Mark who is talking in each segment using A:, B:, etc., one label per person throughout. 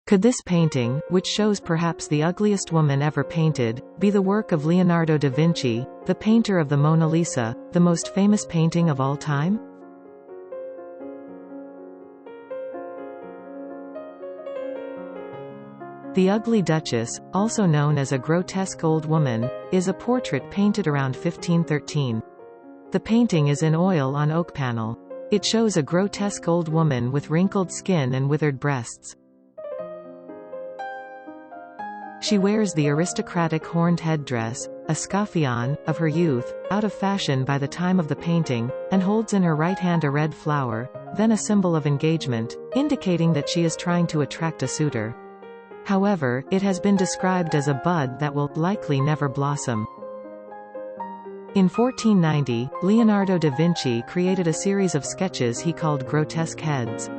A: Could this painting, which shows perhaps the ugliest woman ever painted, be the work of Leonardo da Vinci, the painter of the Mona Lisa, the most famous painting of all time? The Ugly Duchess, also known as a grotesque old woman, is a portrait painted around 1513. The painting is in oil on oak panel. It shows a grotesque old woman with wrinkled skin and withered breasts. She wears the aristocratic horned headdress, a scaphion, of her youth, out of fashion by the time of the painting, and holds in her right hand a red flower, then a symbol of engagement, indicating that she is trying to attract a suitor. However, it has been described as a bud that will likely never blossom. In 1490, Leonardo da Vinci created a series of sketches he called grotesque heads.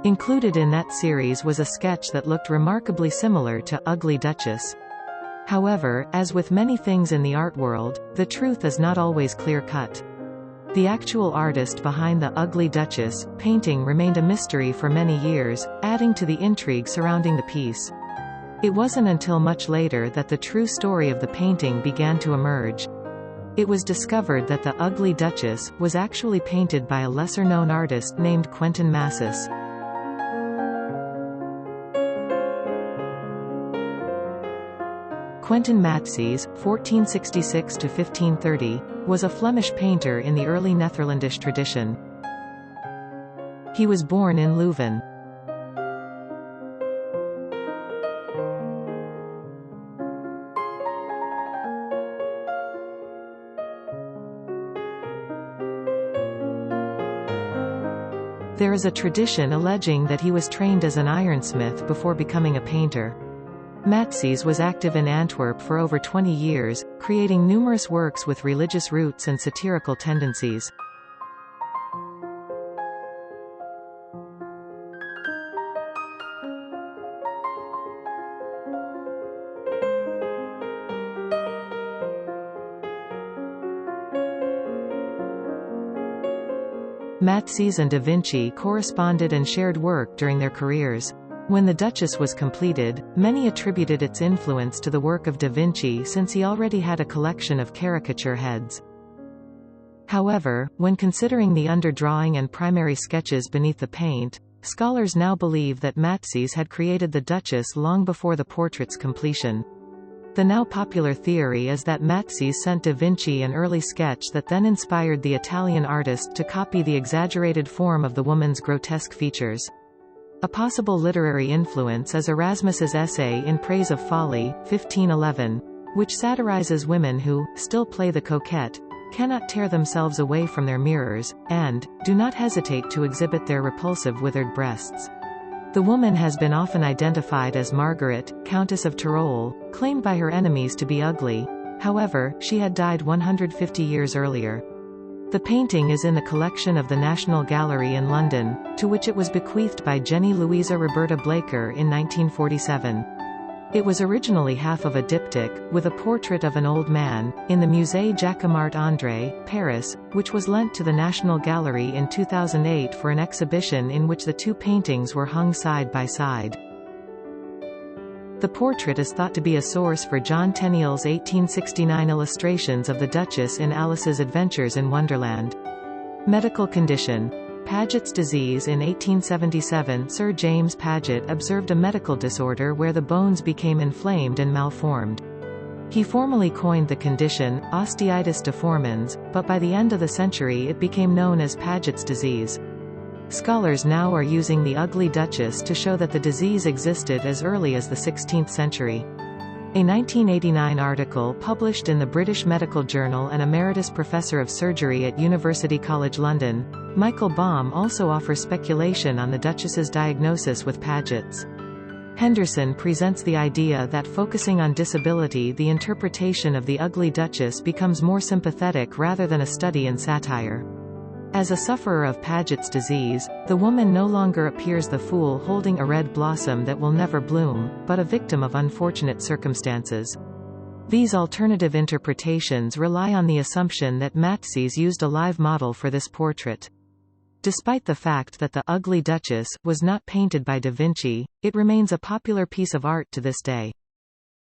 A: Included in that series was a sketch that looked remarkably similar to Ugly Duchess. However, as with many things in the art world, the truth is not always clear-cut. The actual artist behind the Ugly Duchess painting remained a mystery for many years, adding to the intrigue surrounding the piece. It wasn't until much later that the true story of the painting began to emerge. It was discovered that the Ugly Duchess was actually painted by a lesser-known artist named Quentin Massys. Quentin Matsys (1466–1530) was a Flemish painter in the early Netherlandish tradition. He was born in Leuven. There is a tradition alleging that he was trained as an ironsmith before becoming a painter. Matsys was active in Antwerp for over 20 years, creating numerous works with religious roots and satirical tendencies. Matsys and da Vinci corresponded and shared work during their careers. When the Duchess was completed, many attributed its influence to the work of da Vinci since he already had a collection of caricature heads. However, when considering the underdrawing and primary sketches beneath the paint, scholars now believe that Matsys had created the Duchess long before the portrait's completion. The now popular theory is that Matsys sent da Vinci an early sketch that then inspired the Italian artist to copy the exaggerated form of the woman's grotesque features. A possible literary influence is Erasmus's essay In Praise of Folly, 1511, which satirizes women who, still play the coquette, cannot tear themselves away from their mirrors, and do not hesitate to exhibit their repulsive withered breasts. The woman has been often identified as Margaret, Countess of Tyrol, claimed by her enemies to be ugly. However, she had died 150 years earlier. The painting is in the collection of the National Gallery in London, to which it was bequeathed by Jenny Louisa Roberta Blaker in 1947. It was originally half of a diptych, with a portrait of an old man, in the Musée Jacquemart André, Paris, which was lent to the National Gallery in 2008 for an exhibition in which the two paintings were hung side by side. The portrait is thought to be a source for John Tenniel's 1869 illustrations of the Duchess in Alice's Adventures in Wonderland. Medical condition. Paget's disease. In 1877, Sir James Paget observed a medical disorder where the bones became inflamed and malformed. He formally coined the condition, osteitis deformans, but by the end of the century it became known as Paget's disease. Scholars now are using the Ugly Duchess to show that the disease existed as early as the 16th century. A 1989 article published in the British Medical Journal and Emeritus Professor of Surgery at University College London, Michael Baum also offers speculation on the Duchess's diagnosis with Paget's. Henderson presents the idea that focusing on disability, the interpretation of the ugly Duchess becomes more sympathetic rather than a study in satire. As a sufferer of Paget's disease, the woman no longer appears the fool holding a red blossom that will never bloom, but a victim of unfortunate circumstances. These alternative interpretations rely on the assumption that Matses used a live model for this portrait. Despite the fact that the ugly Duchess was not painted by Da Vinci, it remains a popular piece of art to this day.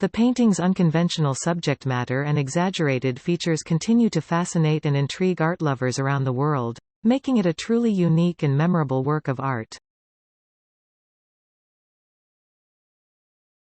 A: The painting's unconventional subject matter and exaggerated features continue to fascinate and intrigue art lovers around the world, making it a truly unique and memorable work of art.